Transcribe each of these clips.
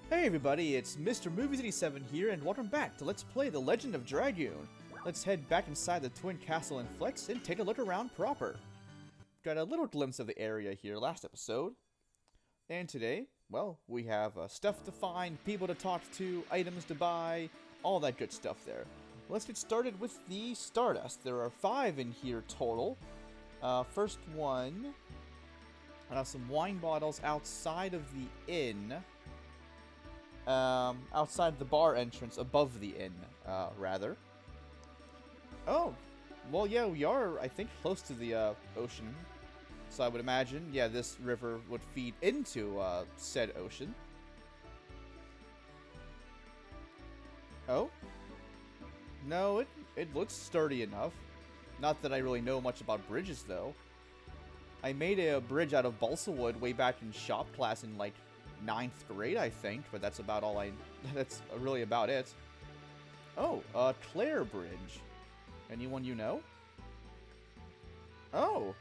Hey everybody, it's Mr. Movies87 here, and welcome back to Let's Play The Legend of Dragoon. Let's head back inside the Twin Castle in Fletz and take a look around proper. Got a little glimpse of the area here last episode. And today, well, we have stuff to find, people to talk to, items to buy, all that good stuff there. Let's get started with the Stardust. There are 5 in here total. First one, some wine bottles outside of the inn. Outside the bar entrance, above the inn, rather. Oh, well, yeah, we are, I think, close to the, ocean. So I would imagine, yeah, this river would feed into, said ocean. Oh? No, it looks sturdy enough. Not that I really know much about bridges, though. I made a bridge out of balsa wood way back in shop class in, like, 9th grade, I think, but that's about all that's really about it. Oh, Claire Bridge. Anyone you know? Oh,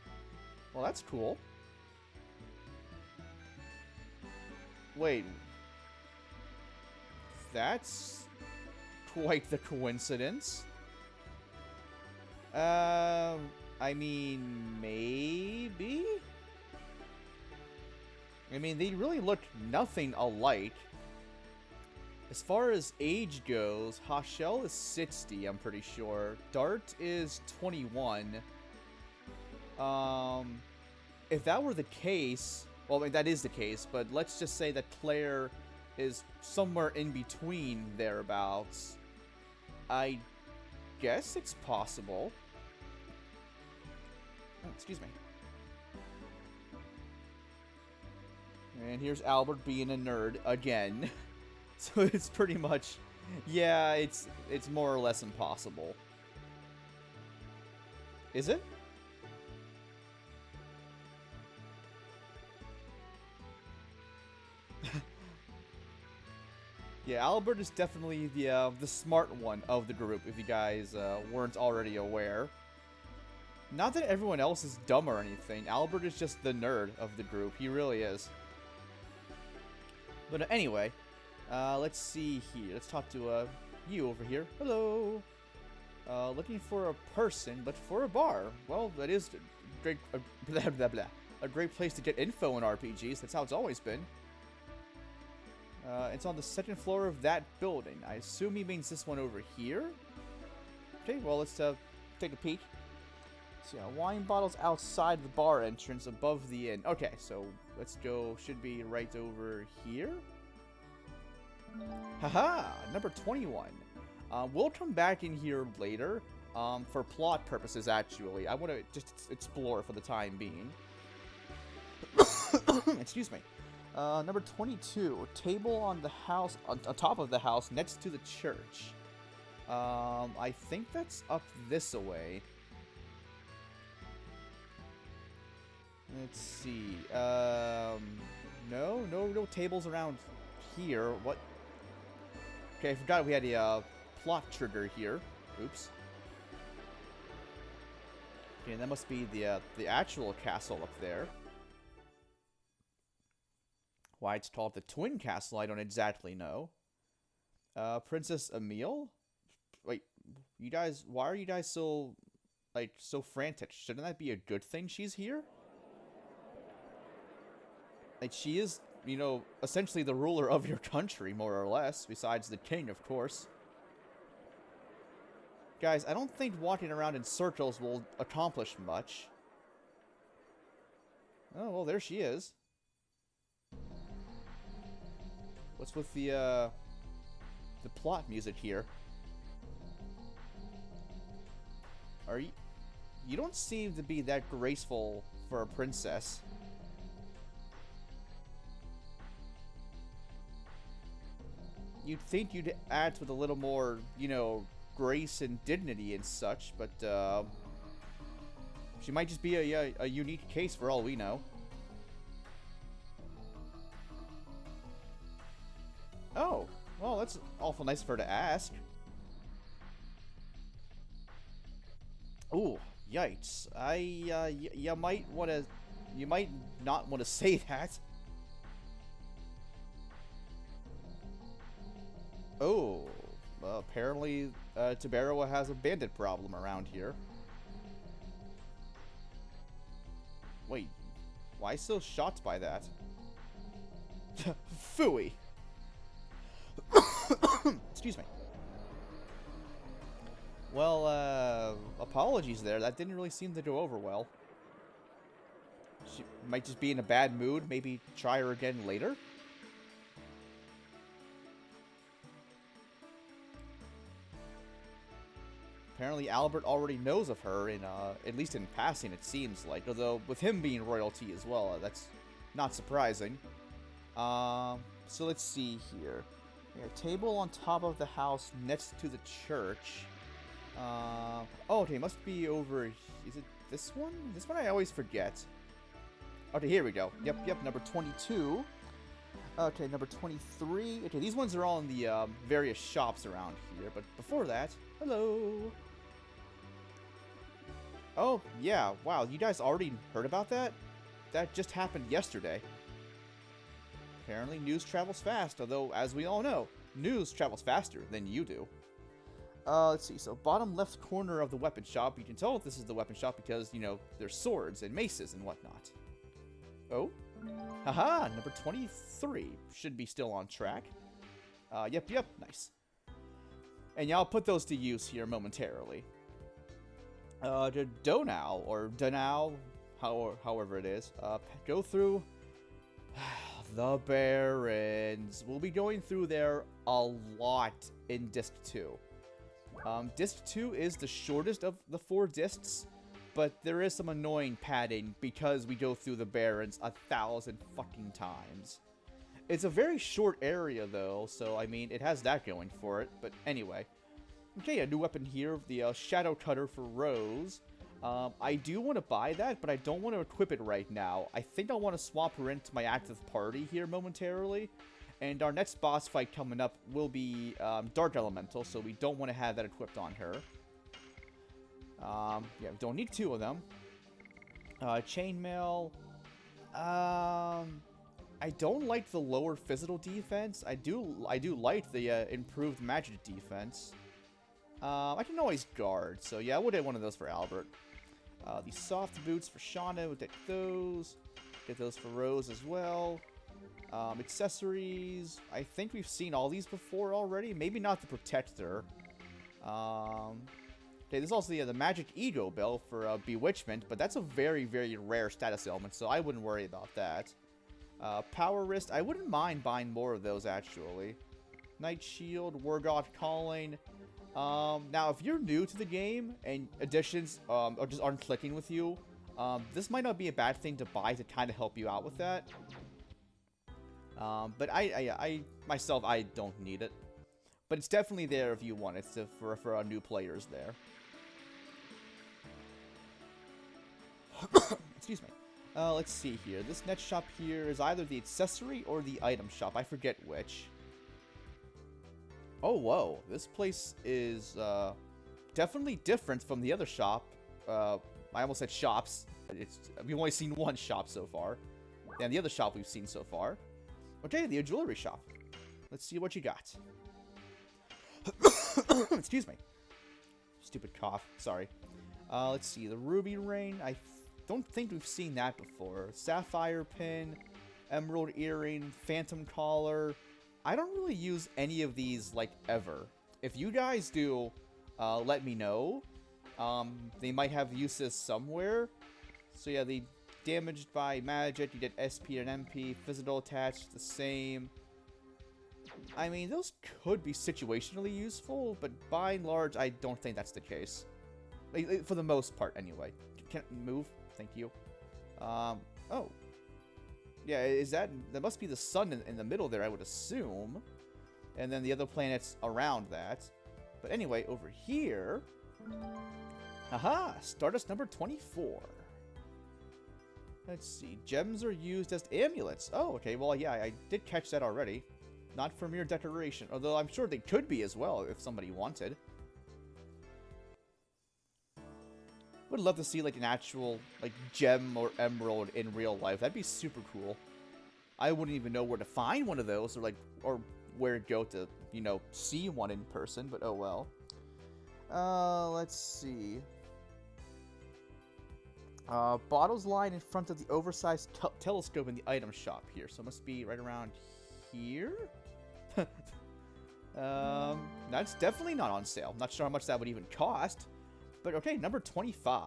well, that's cool. Wait, that's quite the coincidence. I mean, maybe? I mean, they really look nothing alike. As far as age goes, Hashel is 60, I'm pretty sure. Dart is 21. If that were the case, well, I mean, that is the case, but let's just say that Claire is somewhere in between thereabouts. I guess it's possible. Oh, excuse me. And here's Albert being a nerd again. So it's pretty much, yeah, it's more or less impossible. Is it? Yeah, Albert is definitely the smart one of the group, if you guys weren't already aware. Not that everyone else is dumb or anything. Albert is just the nerd of the group. He really is. But anyway, let's see here. Let's talk to you over here. Hello. Looking for a person, but for a bar. Well, that is great. Blah, blah, blah. A great place to get info in RPGs. That's how it's always been. It's on the 2nd floor of that building. I assume he means this one over here. Okay, well, let's take a peek. So, yeah, wine bottles outside the bar entrance above the inn. Okay, so let's go. Should be right over here. Haha, number 21. We'll come back in here later for plot purposes, actually. I want to just explore for the time being. Excuse me. Number 22. Table on the house, on top of the house, next to the church. I think that's up this way. Let's see. No tables around here. What? Okay, I forgot we had a plot trigger here. Oops. Okay, that must be the actual castle up there. Why it's called the Twin Castle, I don't exactly know. Princess Emile? Wait, you guys, why are you guys so frantic? Shouldn't that be a good thing she's here? Like, she is, you know, essentially the ruler of your country, more or less, besides the king, of course. Guys, I don't think walking around in circles will accomplish much. Oh, well, there she is. What's with the plot music here? Are you... You don't seem to be that graceful for a princess. You'd think you'd act with a little more, you know, grace and dignity and such, but, she might just be a unique case for all we know. Oh, well, that's awful nice of her to ask. Ooh, yikes. You might not want to say that. Oh, well, apparently Tiberoa has a bandit problem around here. Wait, why so shocked by that? Phooey! Excuse me. Well, apologies there. That didn't really seem to go over well. She might just be in a bad mood. Maybe try her again later? Apparently Albert already knows of her, at least in passing it seems like. Although, with him being royalty as well, that's not surprising. So let's see here. A table on top of the house next to the church. Oh, okay, must be over... Is it this one? This one I always forget. Okay, here we go. Yep, number 22. Okay, number 23. Okay, these ones are all in the various shops around here. But before that, hello. Oh, yeah, wow, you guys already heard about that? That just happened yesterday. Apparently, news travels fast, although, as we all know, news travels faster than you do. Let's see, so bottom left corner of the weapon shop, you can tell this is the weapon shop because, you know, there's swords and maces and whatnot. Oh? Haha, number 23 should be still on track. Yep, nice. And yeah, I'll put those to use here momentarily. The Donau, or Donau, however it is, go through the Barrens. We'll be going through there a lot in Disc 2. Disc 2 is the shortest of the 4 discs, but there is some annoying padding because we go through the Barrens 1,000 fucking times. It's a very short area though, so I mean, it has that going for it, but anyway. Okay, a new weapon here, the Shadow Cutter for Rose. I do want to buy that, but I don't want to equip it right now. I think I want to swap her into my active party here momentarily. And our next boss fight coming up will be Dark Elemental, so we don't want to have that equipped on her. Yeah, we don't need 2 of them. Chainmail. I don't like the lower physical defense. I do like the improved magic defense. I can always guard, so yeah, I would get one of those for Albert. The soft boots for Shauna, we'll take those. Get those for Rose as well. Accessories, I think we've seen all these before already. Maybe not the Protector. Okay, there's also the Magic Ego Bell for Bewitchment, but that's a very, very rare status element, so I wouldn't worry about that. Power Wrist, I wouldn't mind buying more of those, actually. Night Shield, War God Calling. Now, if you're new to the game and additions or just aren't clicking with you, this might not be a bad thing to buy to kind of help you out with that. But I myself, I don't need it. But it's definitely there if you want it for our new players there. Excuse me. Let's see here. This next shop here is either the accessory or the item shop. I forget which. Oh, whoa. This place is definitely different from the other shop. I almost said shops. We've only seen one shop so far. And the other shop we've seen so far. Okay, the jewelry shop. Let's see what you got. Excuse me. Stupid cough. Sorry. Let's see. The ruby ring. I don't think we've seen that before. Sapphire pin. Emerald earring. Phantom collar. I don't really use any of these, like, ever. If you guys do, let me know. They might have uses somewhere. So yeah, the damaged by magic, you get SP and MP, physical attached, the same. I mean, those could be situationally useful, but by and large, I don't think that's the case. Like, for the most part, anyway. Can't move? Thank you. Oh. Yeah, that must be the sun in the middle there, I would assume. And then the other planets around that. But anyway, over here... Aha! Stardust number 24. Let's see. Gems are used as amulets. Oh, okay. Well, yeah, I did catch that already. Not for mere decoration. Although I'm sure they could be as well if somebody wanted. Would love to see, like, an actual, like, gem or emerald in real life. That'd be super cool. I wouldn't even know where to find one of those, or where to go to, you know, see one in person, but oh well. Let's see. Bottles line in front of the oversized telescope in the item shop here, so it must be right around here? That's definitely not on sale. Not sure how much that would even cost, but okay, number 25.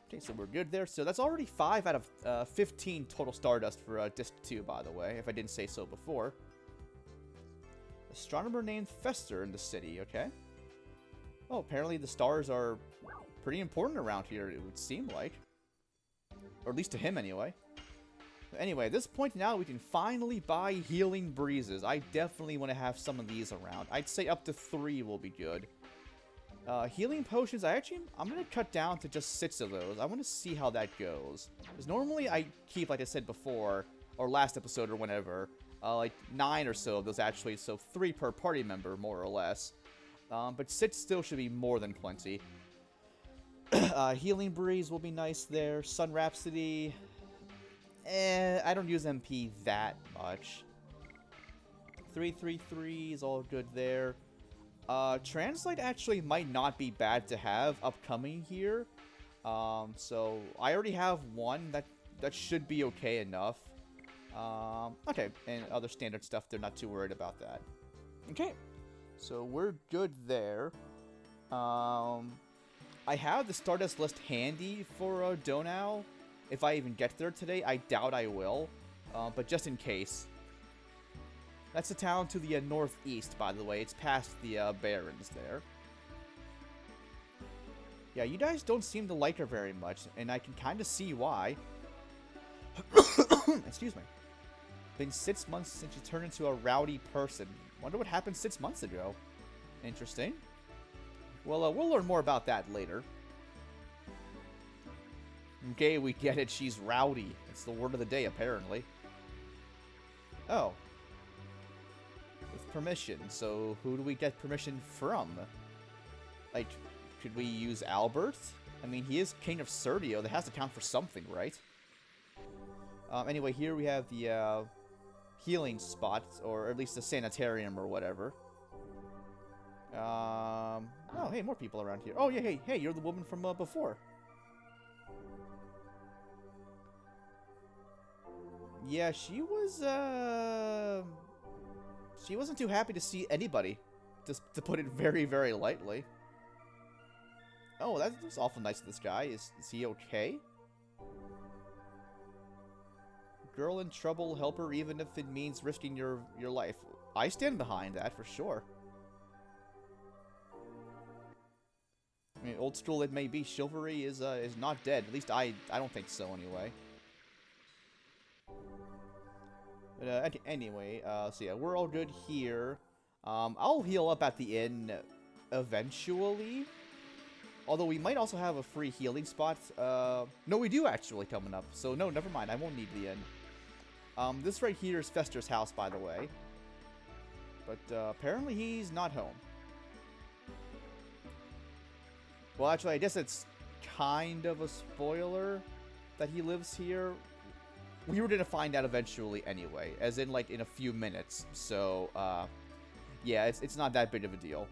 Okay, so we're good there. So that's already 5 out of 15 total Stardust for Disc 2, by the way, if I didn't say so before. Astronomer named Fester in the city, okay. Oh, apparently the stars are pretty important around here, it would seem like. Or at least to him, anyway. But anyway, at this point now, we can finally buy Healing Breezes. I definitely want to have some of these around. I'd say up to 3 will be good. Healing Potions, I'm going to cut down to just 6 of those. I want to see how that goes. Because normally I keep, like I said before, or last episode or whenever, like 9 or so of those actually, so 3 per party member, more or less. But 6 still should be more than plenty. Healing Breeze will be nice there. Sun Rhapsody, I don't use MP that much. 333 is all good there. Translate actually might not be bad to have upcoming here. So I already have one that should be okay enough. Okay, and other standard stuff, they're not too worried about that. Okay, so we're good there. I have the Stardust list handy for Donau. If I even get there today, I doubt I will. But just in case. That's the town to the northeast, by the way. It's past the Barrens there. Yeah, you guys don't seem to like her very much, and I can kind of see why. Excuse me. Been 6 months since you turned into a rowdy person. Wonder what happened 6 months ago. Interesting. Well, we'll learn more about that later. Okay, we get it. She's rowdy. It's the word of the day, apparently. Oh. With permission. So, who do we get permission from? Like, could we use Albert? I mean, he is King of Serdio. That has to count for something, right? Anyway, here we have the healing spot, or at least the sanitarium or whatever. Oh, hey, more people around here. Oh, yeah, hey, you're the woman from before. Yeah, she wasn't too happy to see anybody, just to put it very, very lightly. Oh, that's awful nice of this guy. Is he okay? Girl in trouble, help her even if it means risking your life. I stand behind that for sure. I mean, old school it may be, chivalry is not dead. At least I don't think so anyway. But anyway, so yeah, we're all good here. I'll heal up at the inn eventually. Although we might also have a free healing spot. No, we do actually coming up. So no, never mind. I won't need the inn. This right here is Fester's house, by the way. But apparently he's not home. Well, actually, I guess it's kind of a spoiler that he lives here. We were going to find out eventually anyway, as in, like, in a few minutes. So, yeah, it's not that big of a deal.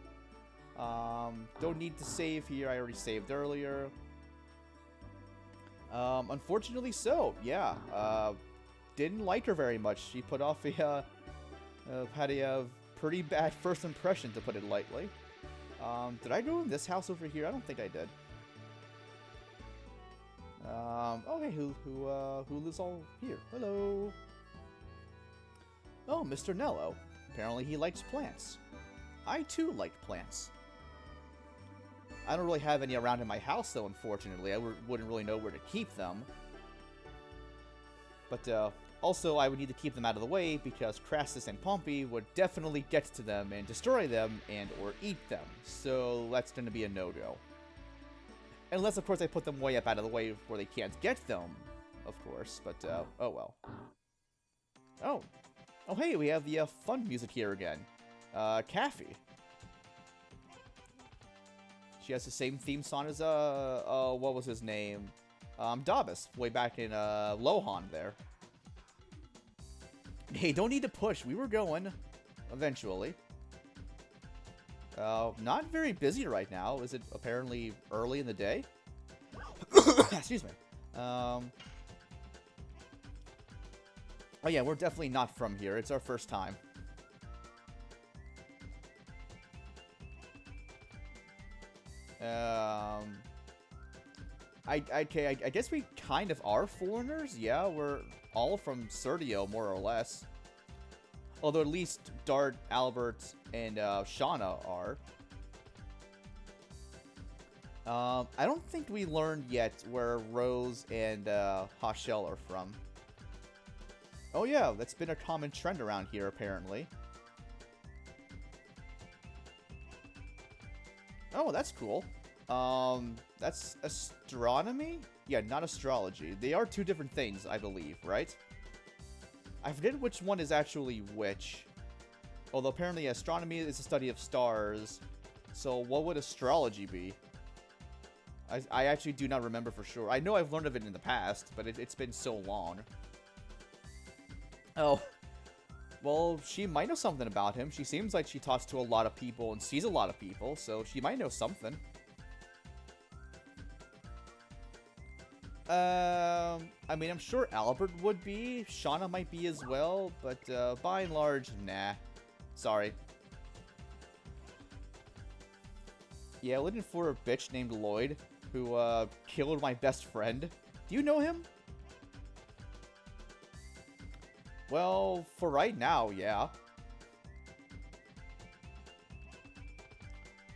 Don't need to save here. I already saved earlier. Unfortunately so, yeah. Didn't like her very much. She put off a, had a pretty bad first impression, to put it lightly. Did I go in this house over here? I don't think I did. Okay, who lives all here? Hello. Oh, Mr. Nello. Apparently he likes plants. I too like plants. I don't really have any around in my house, though, unfortunately. I wouldn't really know where to keep them. But, also, I would need to keep them out of the way, because Crassus and Pompey would definitely get to them and destroy them and or eat them. So, that's going to be a no-go. Unless, of course, I put them way up out of the way where they can't get them, of course. But, oh well. Oh, hey, we have the fun music here again. Caffey. She has the same theme song as, what was his name? Dabus, way back in, Lohan there. Hey, don't need to push. We were going. Eventually. Not very busy right now. Is it apparently early in the day? Excuse me. Oh yeah, we're definitely not from here. It's our first time. I guess we kind of are foreigners. Yeah, we're all from Serdio, more or less. Although at least Dart, Albert, and Shauna are. I don't think we learned yet where Rose and Hashel are from. Oh yeah, that's been a common trend around here, apparently. Oh, that's cool. That's astronomy? Yeah, not astrology. They are two different things, I believe, right? I forget which one is actually which. Although apparently astronomy is the study of stars. So what would astrology be? I actually do not remember for sure. I know I've learned of it in the past, but it's been so long. Oh. Well, she might know something about him. She seems like she talks to a lot of people and sees a lot of people, so she might know something. I mean, I'm sure Albert would be. Shauna might be as well, but by and large, nah. Sorry. Yeah, looking for a bitch named Lloyd, who killed my best friend. Do you know him? Well, for right now, yeah.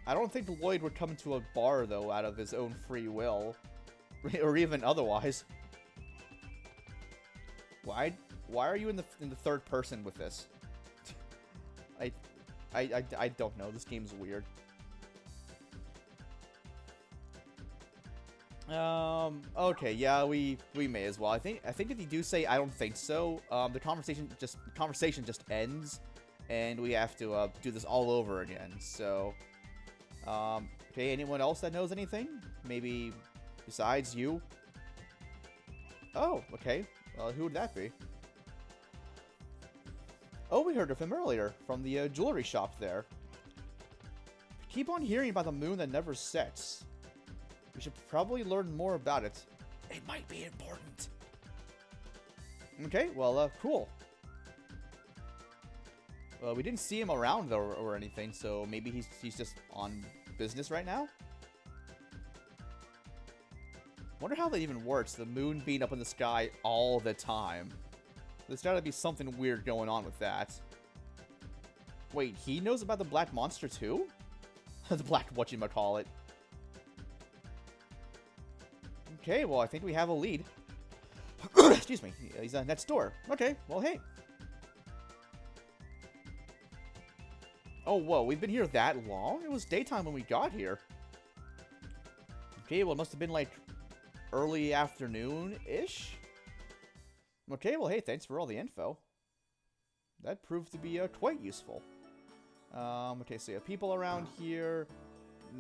I don't think Lloyd would come to a bar, though, out of his own free will. Or even otherwise. Why are you in the third person with this? I don't know. This game's weird. Okay, yeah, we may as well. I think if you do say I don't think so, the conversation just ends, and we have to do this all over again. So, okay, anyone else that knows anything? Maybe besides you? Oh, okay. Who would that be? Oh, we heard of him earlier from the jewelry shop there. Keep on hearing about the moon that never sets. We should probably learn more about it. It might be important. Okay, well, cool. Well, we didn't see him around, though, or anything, so maybe he's just on business right now? Wonder how that even works, the moon being up in the sky all the time. There's gotta be something weird going on with that. Wait, he knows about the black monster, too? The black whatchamacallit. Okay, well, I think we have a lead. Excuse me. He's next door. Okay, well, hey. Oh, whoa, we've been here that long? It was daytime when we got here. Okay, well, it must have been, like, early afternoon-ish? Okay, well, hey, thanks for all the info. That proved to be quite useful. Okay, so you have people around here.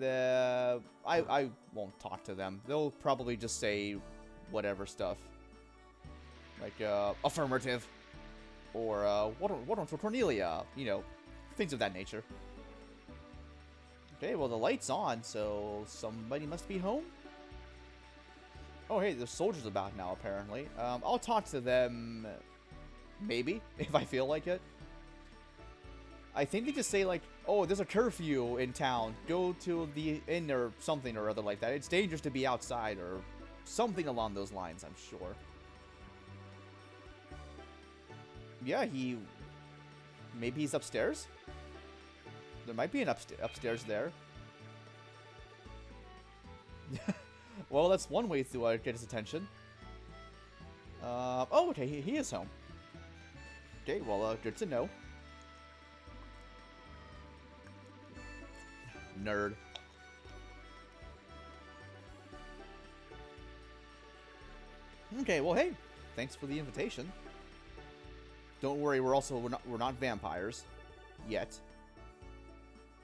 I won't talk to them. They'll probably just say whatever stuff. Like, affirmative. Or, what on for Cornelia? You know, things of that nature. Okay, well, the light's on, so somebody must be home? Oh, hey, there's soldiers about now, apparently. I'll talk to them, maybe, if I feel like it. I think they just say, like, oh, there's a curfew in town. Go to the inn or something or other like that. It's dangerous to be outside or something along those lines, I'm sure. Yeah, maybe he's upstairs? There might be an upstairs there. Well, that's one way to get his attention. Oh, okay, he is home. Okay, well, good to know. Nerd. Okay, well, hey, thanks for the invitation. Don't worry, we're not vampires yet.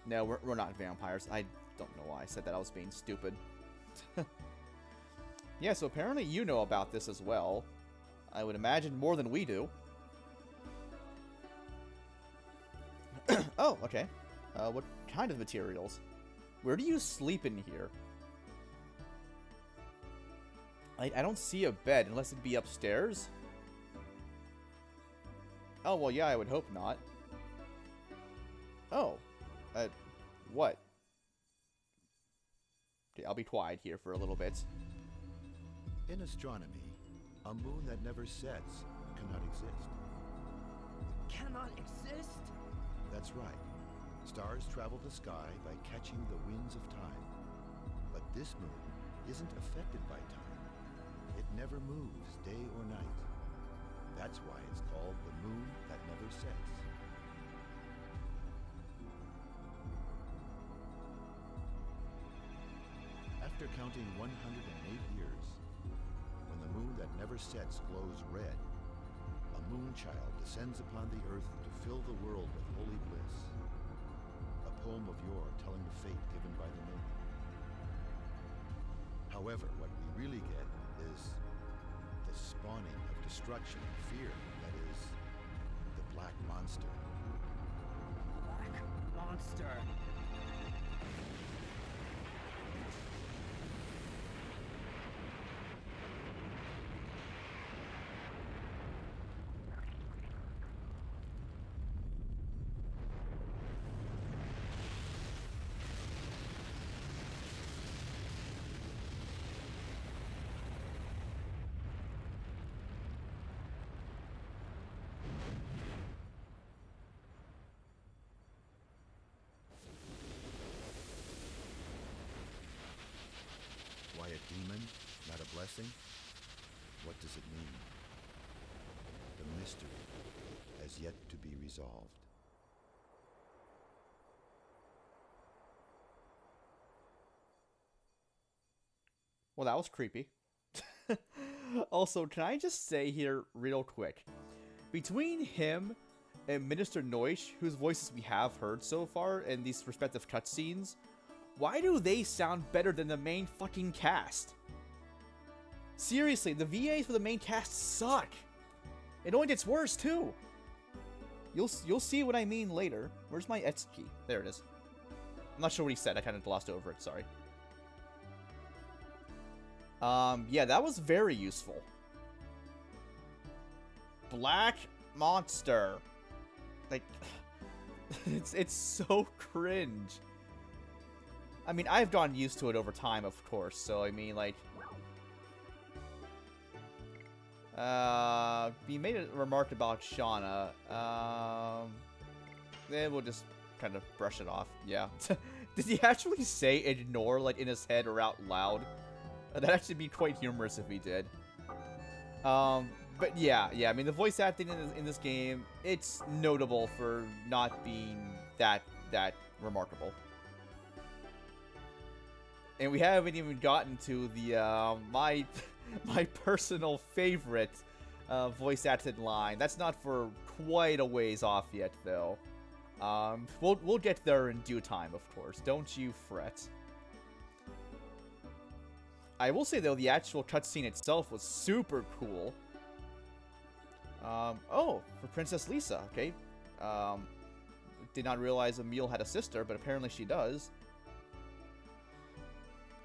No, we're not vampires. I don't know why I said that. I was being stupid. Yeah, so apparently you know about this as well. I would imagine more than we do. Oh, okay. What kind of materials? Where do you sleep in here? I don't see a bed unless it'd be upstairs. Oh, well, yeah, I would hope not. Oh. What? Okay, I'll be quiet here for a little bit. In astronomy, a moon that never sets cannot exist. Cannot exist? That's right. Stars travel the sky by catching the winds of time. But this moon isn't affected by time. It never moves day or night. That's why it's called the moon that never sets. After counting 108 years, when the moon that never sets glows red, a moon child descends upon the earth to fill the world with holy bliss. A poem of yore telling the fate given by the moon. However, what we really get is the spawning of destruction and fear, that is, the Black Monster. Black monster. Why a demon, not a blessing? What does it mean? The mystery has yet to be resolved. Well, that was creepy. Also, can I just say here real quick, between him and Minister Noish, whose voices we have heard so far in these respective cutscenes, why do they sound better than the main fucking cast? Seriously, the VAs for the main cast suck. It only gets worse too. You'll see what I mean later. Where's my X key? There it is. I'm not sure what he said. I kind of glossed over it. Sorry. Yeah, that was very useful. Black monster. Like, it's so cringe. I mean, I've gotten used to it over time, of course, so I mean, like... he made a remark about Shauna. Then we'll just kind of brush it off, yeah. Did he actually say ignore, like, in his head or out loud? That'd actually be quite humorous if he did. But yeah, I mean, the voice acting in this game, it's notable for not being that remarkable. And we haven't even gotten to the, my personal favorite, voice acted line. That's not for quite a ways off yet, though. We'll get there in due time, of course. Don't you fret. I will say, though, the actual cutscene itself was super cool. Oh, for Princess Lisa, okay. Did not realize Emil had a sister, but apparently she does.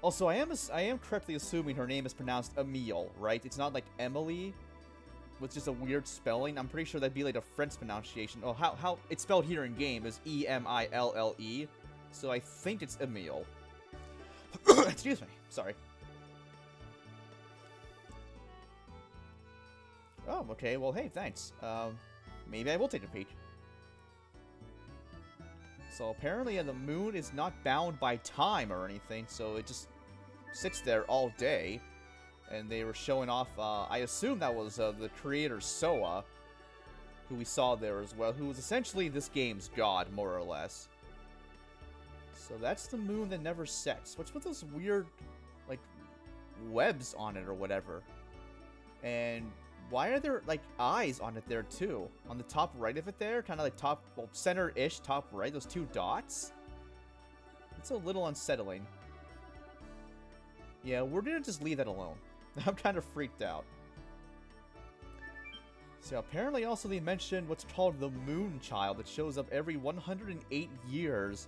Also, I am correctly assuming her name is pronounced Emil, right? It's not like Emily, with just a weird spelling. I'm pretty sure that'd be like a French pronunciation. Oh, how it's spelled here in game is E-M-I-L-L-E. So I think it's Emil. Excuse me, sorry. Oh, okay, well, hey, thanks. Maybe I will take a peek. So apparently the moon is not bound by time or anything, so it just sits there all day. And they were showing off, I assume that was the creator Soa, who we saw there as well, who was essentially this game's god, more or less. So that's the moon that never sets. What's with those weird, like, webs on it or whatever? And why are there, like, eyes on it there, too? On the top right of it there? Kind of like top, well, center-ish, top right, those two dots? It's a little unsettling. Yeah, we're gonna just leave that alone. I'm kind of freaked out. So apparently also they mentioned what's called the Moon Child that shows up every 108 years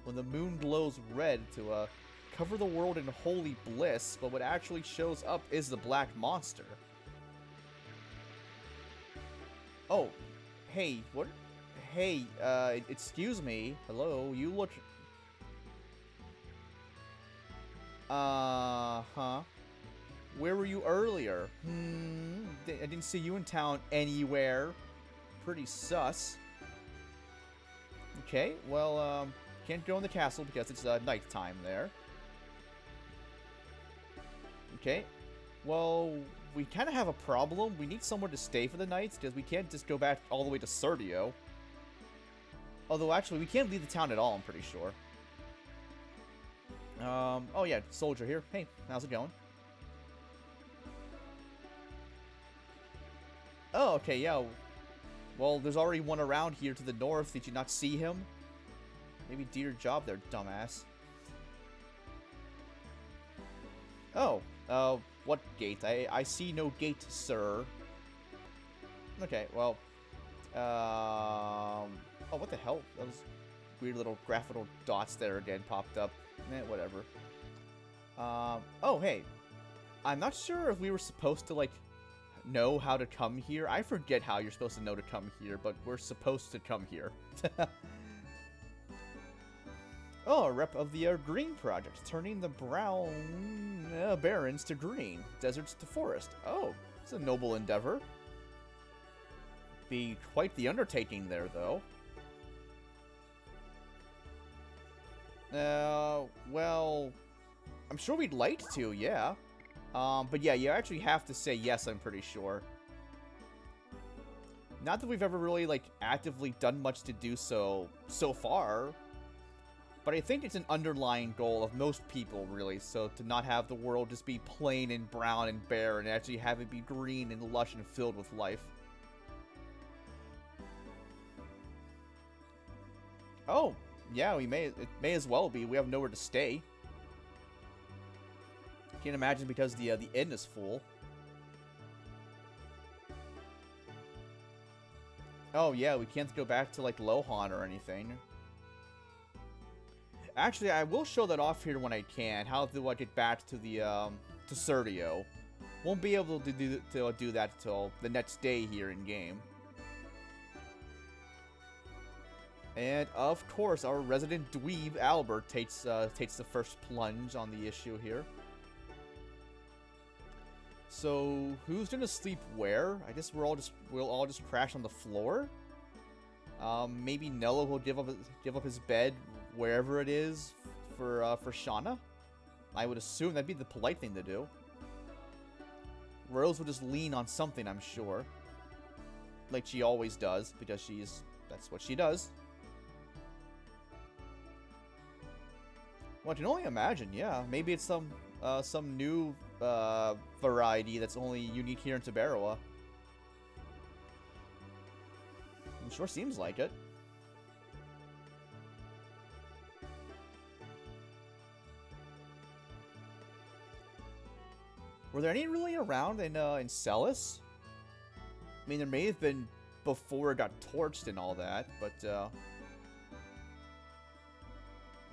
when the moon glows red to cover the world in holy bliss, but what actually shows up is the Black Monster. Oh, hey, what? Hey, excuse me. Hello, you look... huh? Where were you earlier? I didn't see you in town anywhere. Pretty sus. Okay, well, can't go in the castle because it's nighttime there. Okay, well, we kind of have a problem. We need somewhere to stay for the night because we can't just go back all the way to Serdio. Although, actually, we can't leave the town at all, I'm pretty sure. Oh yeah, soldier here. Hey, how's it going? Oh, okay, yeah. Well, there's already one around here to the north. Did you not see him? Maybe do your job there, dumbass. Oh, what gate? I see no gate, sir. Okay, well, oh, what the hell? Those weird little graphical dots there again popped up. Whatever. Oh, hey. I'm not sure if we were supposed to, like, know how to come here. I forget how you're supposed to know to come here, but we're supposed to come here. Oh, a rep of the Green Project, turning the brown barrens to green, deserts to forest. Oh, it's a noble endeavor. Be quite the undertaking there, though. Well, I'm sure we'd like to, yeah. But yeah, you actually have to say yes, I'm pretty sure. Not that we've ever really, like, actively done much to do so far. But I think it's an underlying goal of most people, really. So to not have the world just be plain and brown and bare, and actually have it be green and lush and filled with life. Oh, yeah, it may as well be. We have nowhere to stay. Can't imagine because the inn is full. Oh yeah, we can't go back to like Lohan or anything. Actually, I will show that off here when I can. How do I get back to the to Serdio? Won't be able to do that until the next day here in game. And of course, our resident dweeb Albert takes the first plunge on the issue here. So who's gonna sleep where? I guess we'll all just crash on the floor. Maybe Nello will give up his bed wherever it is for Shauna. I would assume that'd be the polite thing to do. Rose will just lean on something, I'm sure, like she always does, because that's what she does. Well, I can only imagine, yeah. Maybe it's some new variety that's only unique here in Tiberoa. It sure seems like it. Were there any really around in Celis? I mean, there may have been before it got torched and all that, but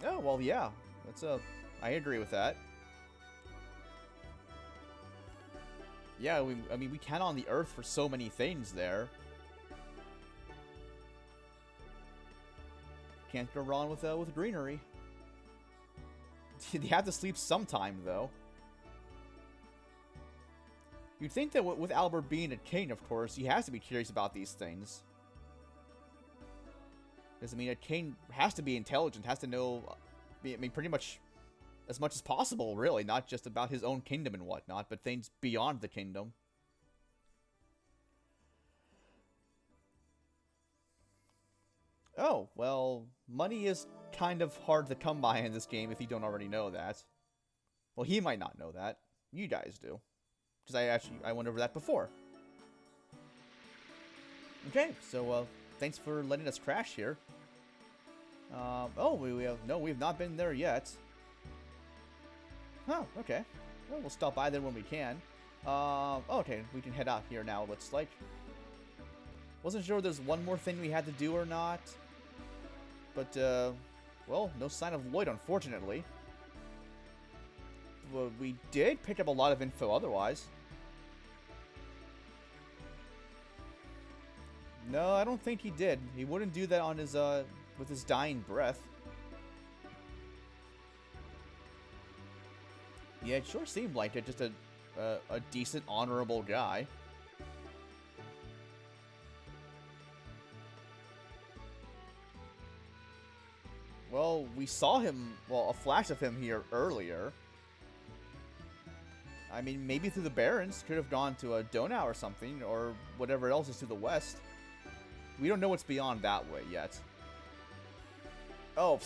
oh well, yeah. I agree with that. Yeah, I mean, we count on the Earth for so many things there. Can't go wrong with greenery. They have to sleep sometime, though. You'd think that with Albert being a king, of course, he has to be curious about these things. Because, I mean, a king has to be intelligent, has to know, I mean, pretty much as possible, really. Not just about his own kingdom and whatnot, but things beyond the kingdom. Oh, well, money is kind of hard to come by in this game if you don't already know that. Well, he might not know that. You guys do. Because I went over that before. Okay, so thanks for letting us crash here. Oh, we've not been there yet. Oh, okay. Well, we'll stop by there when we can. Okay, we can head out here now, it looks like. Wasn't sure if there's one more thing we had to do or not. But, well, no sign of Lloyd, unfortunately. Well, we did pick up a lot of info otherwise. No, I don't think he did. He wouldn't do that on his, with his dying breath. Yeah, it sure seemed like it. Just a decent, honorable guy. Well, we saw him, well, a flash of him here earlier. I mean, maybe through the Barrens. Could have gone to a Donau or something, or whatever else is to the west. We don't know what's beyond that way yet. Oh.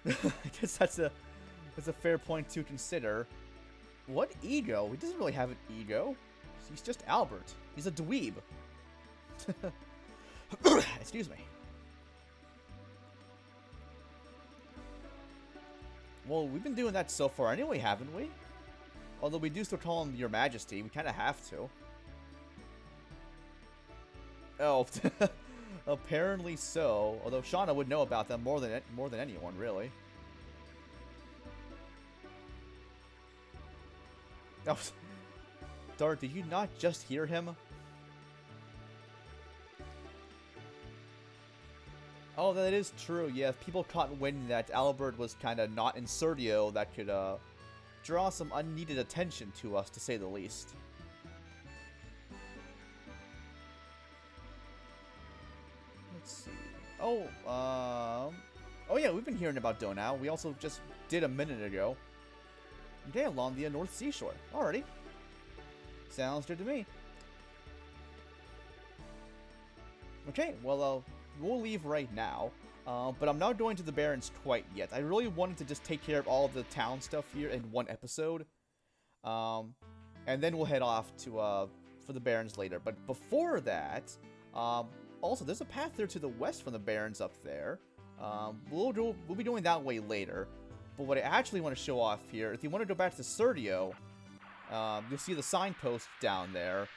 I guess that's a fair point to consider. What ego? He doesn't really have an ego. He's just Albert. He's a dweeb. Excuse me. Well, we've been doing that so far anyway, haven't we? Although we do still call him Your Majesty, we kind of have to. Oh, apparently so. Although Shauna would know about them more than anyone, really. Oh, Dart, did you not just hear him? Oh, that is true. Yeah, people caught wind that Albert was kind of not in Serdio. That could draw some unneeded attention to us, to say the least. Let's see. Oh, oh yeah, we've been hearing about Donau. We also just did a minute ago. Okay, along the North Seashore. Alrighty. Sounds good to me. Okay, well, we'll leave right now. But I'm not going to the Barrens quite yet. I really wanted to just take care of all the town stuff here in one episode. And then we'll head off to, for the Barrens later. But before that, also, there's a path there to the west from the Barrens up there. We'll be doing that way later. But what I actually want to show off here, if you want to go back to Serdio, you'll see the signpost down there.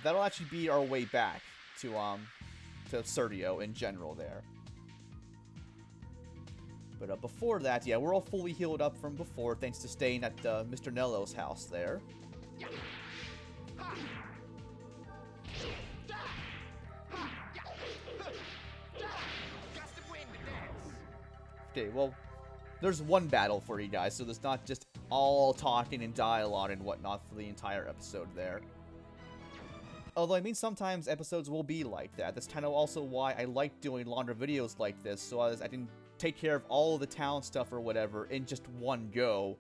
That'll actually be our way back to Serdio in general there. But before that, yeah, we're all fully healed up from before, thanks to staying at Mr. Nello's house there. Okay, well, there's one battle for you guys, so there's not just all talking and dialogue and whatnot for the entire episode there. Although, I mean, sometimes episodes will be like that. That's kind of also why I like doing longer videos like this, so I can take care of all the town stuff or whatever in just one go,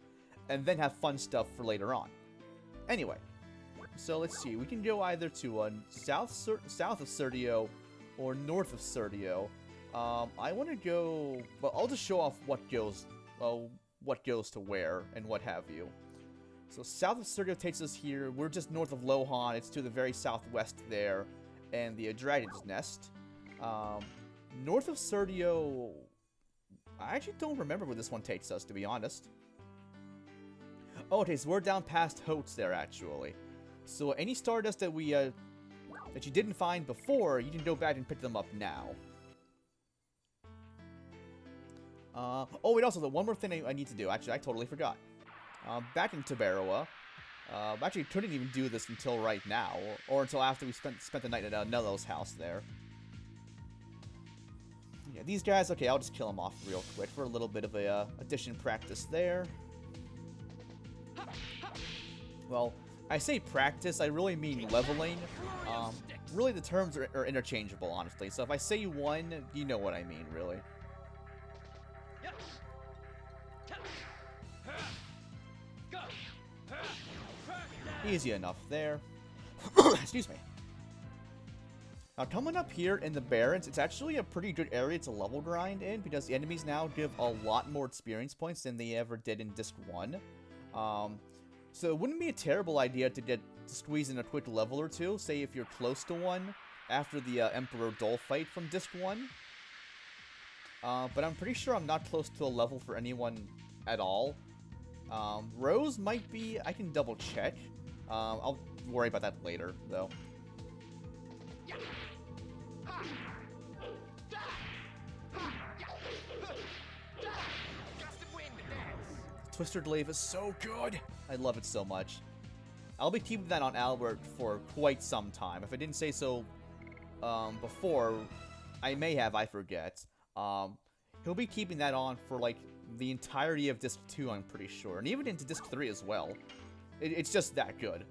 and then have fun stuff for later on. Anyway, so let's see. We can go either to south of Serdio or north of Serdio. I want to go... Well, I'll just show off what goes to where and what have you. So south of Serdio takes us here. We're just north of Lohan. It's to the very southwest there, and the Dragon's Nest. North of Serdio, I actually don't remember where this one takes us, to be honest. Oh, okay, so we're down past Hotes there, actually. So any Stardust that we that you didn't find before, you can go back and pick them up now. Oh, wait, also, the one more thing I need to do. Actually, I totally forgot. Back in Tiberoa, actually couldn't even do this until right now, or until after we spent the night at Nello's house there. Yeah, these guys, okay, I'll just kill them off real quick for a little bit of a addition practice there. Well, I say practice, I really mean leveling. Really, the terms are interchangeable, honestly, so if I say one, you know what I mean, really. Easy enough there. Excuse me. Now, coming up here in the Barrens, it's actually a pretty good area to level grind in, because the enemies now give a lot more experience points than they ever did in Disc 1. So it wouldn't be a terrible idea to squeeze in a quick level or two, say if you're close to one, after the Emperor Dole fight from Disc 1. But I'm pretty sure I'm not close to a level for anyone at all. Rose might be, I can double check. I'll worry about that later, though. Twister Glaive is so good! I love it so much. I'll be keeping that on Albert for quite some time. If I didn't say so before, I may have, I forget. He'll be keeping that on for, like, the entirety of Disc 2, I'm pretty sure. And even into Disc 3 as well. It's just that good.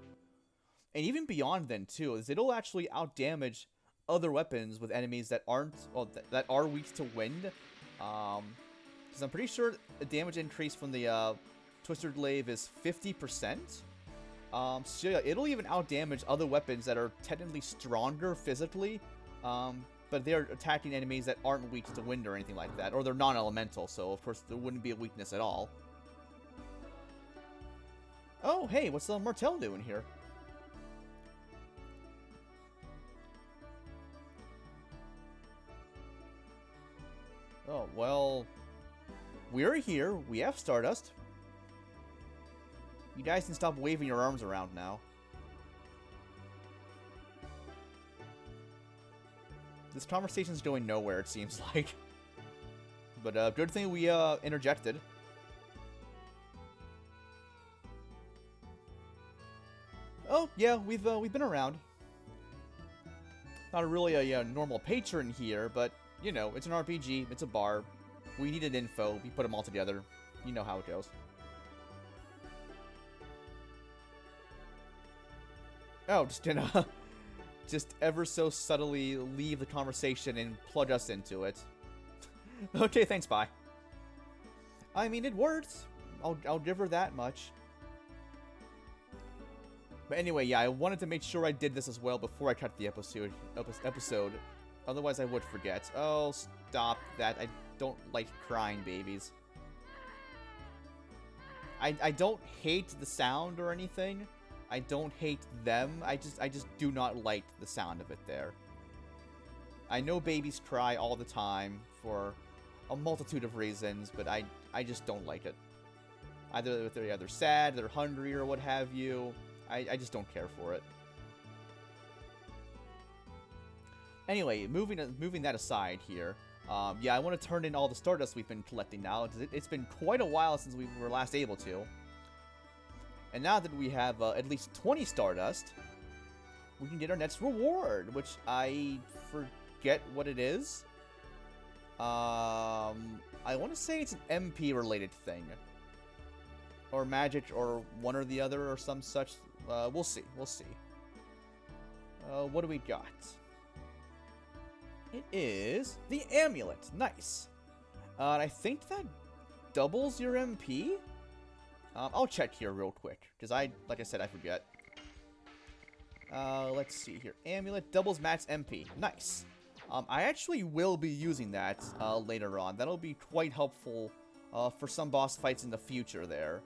And even beyond then, too, is it'll actually outdamage other weapons with enemies that aren't, well, that are weak to wind. Because I'm pretty sure the damage increase from the Twister Glaive is 50%. So yeah, it'll even outdamage other weapons that are technically stronger physically, but they're attacking enemies that aren't weak to wind or anything like that, or they're non-elemental, so of course there wouldn't be a weakness at all. Oh, hey, what's Martel doing here? Oh, well, we're here. We have Stardust. You guys can stop waving your arms around now. This conversation's going nowhere, it seems like. But good thing we interjected. Oh yeah, we've been around. Not really a normal patron here, but you know, it's an RPG, it's a bar. We needed info, we put them all together. You know how it goes. Oh, just gonna just ever so subtly leave the conversation and plug us into it. Okay, thanks, bye. I mean, it worked. I'll give her that much. But anyway, yeah, I wanted to make sure I did this as well before I cut the episode. Otherwise, I would forget. Oh, stop that. I don't like crying babies. I don't hate the sound or anything. I don't hate them. I just do not like the sound of it there. I know babies cry all the time for a multitude of reasons, but I just don't like it. Either they're sad, they're hungry, or what have you. I just don't care for it. Anyway, moving that aside here. Yeah, I want to turn in all the Stardust we've been collecting now. It's been quite a while since we were last able to. And now that we have at least 20 Stardust, we can get our next reward, which I forget what it is. I want to say it's an MP-related thing. Or magic, or one or the other, or some such. We'll see. We'll see. What do we got? It is the Amulet. Nice. And I think that doubles your MP? I'll check here real quick, because like I said, I forget. Let's see here. Amulet doubles max MP. Nice. I actually will be using that later on. That'll be quite helpful for some boss fights in the future there.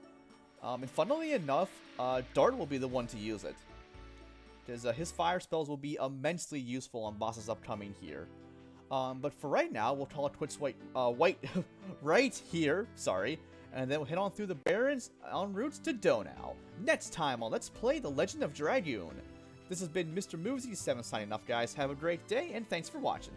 And funnily enough, Dart will be the one to use it. Because his fire spells will be immensely useful on bosses upcoming here. But for right now, we'll call it quits right here, sorry. And then we'll head on through the Barrens en route to Donau. Next time on Let's Play The Legend of Dragoon. This has been Mr. Movies 87 signing off, guys. Have a great day, and thanks for watching.